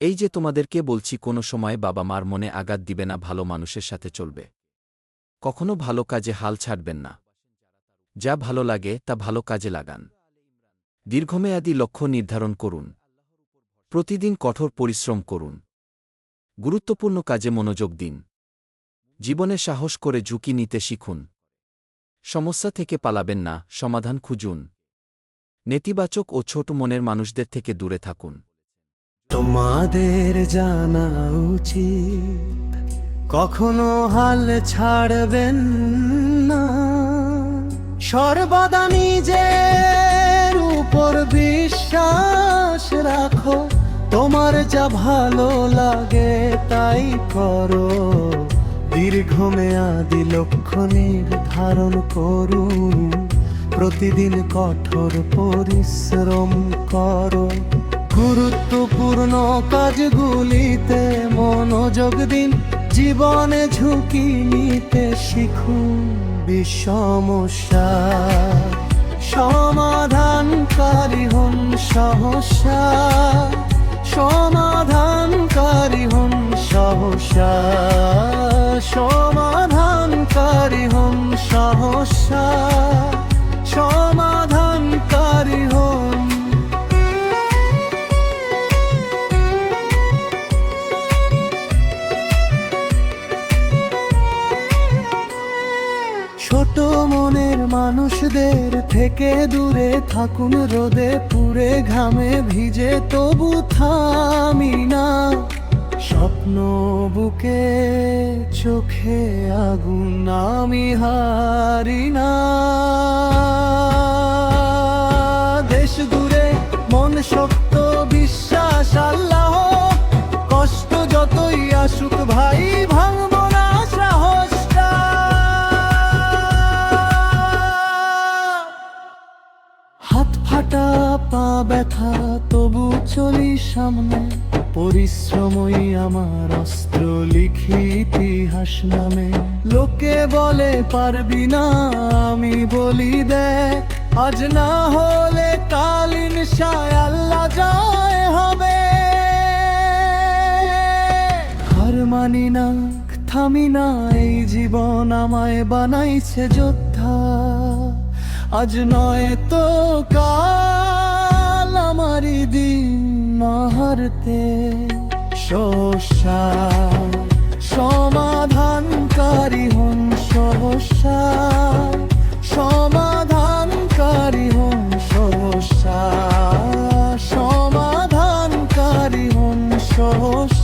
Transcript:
এই যে তোমাদেরকে বলছি, কোনো সময় বাবা মার মনে আঘাত দিবে না, ভালো মানুষের সাথে চলবে। কখনো ভালো কাজে হাল ছাড়বেন না। যা ভালো লাগে তা ভালো কাজে লাগান। দীর্ঘমেয়াদী লক্ষ্য নির্ধারণ করুন। প্রতিদিন কঠোর পরিশ্রম করুন। গুরুত্বপূর্ণ কাজে মনোযোগ দিন। জীবনে সাহস করে ঝুঁকি নিতে শিখুন। সমস্যা থেকে পালাবেন না, সমাধান খুঁজুন। নেতিবাচক ও ছোট মনের মানুষদের থেকে দূরে থাকুন। তোমাদের জানা উচিত, কখনো হাল ছাড়বেন না। সর্বদা নিজের উপর বিশ্বাস রাখো। তোমার যা ভালো লাগে তাই করো। দীর্ঘমেয়াদী লক্ষ্য নির্ধারণ করুন। প্রতিদিন কঠোর পরিশ্রম করো। গুরুত্বপূর্ণ কাজগুলিতে মনোযোগ দিন। জীবনে ঝুঁকি নিতে শিখুন। সমস্যা সমাধানকারী হন সহসা। সমাধানকারী হন সহসা। সমাধানকারী হন সহসা। সমাধানকারী হন। ছোট মনের মানুষদের থেকে দূরে থাকুন। রোদে পুড়ে ঘামে ভিজে তবু থামি না। স্বপ্ন বুকে চোখে আগুন, আমি হারি না। দেশ দূরে মন শক্ত, বিশ্বাস আল্লাহ। কষ্ট যতই আসুক ভাই, ভাঙব না সাহসটা। হাত ফাটা পা ব্যথা তবু চলি সামনে। পরিশ্রমই আমার অস্ত্র, লিখি ইতিহাস নামে। লোকে বলে পারবি না, আমি বলি দেখ। আজ না হলে কাল ইনশাআল্লাহ আল্লাহ জয় হবে। হার মানি না, থামি না, এই জীবন আমায় বানাইছে যোদ্ধা। আজ নয় তো কাল আমারই দিন না হারতে। সমস্যা সমাধানকারী হন সহসা। সমাধানকারী হন সহসা। সমাধানকারী হন সহসা।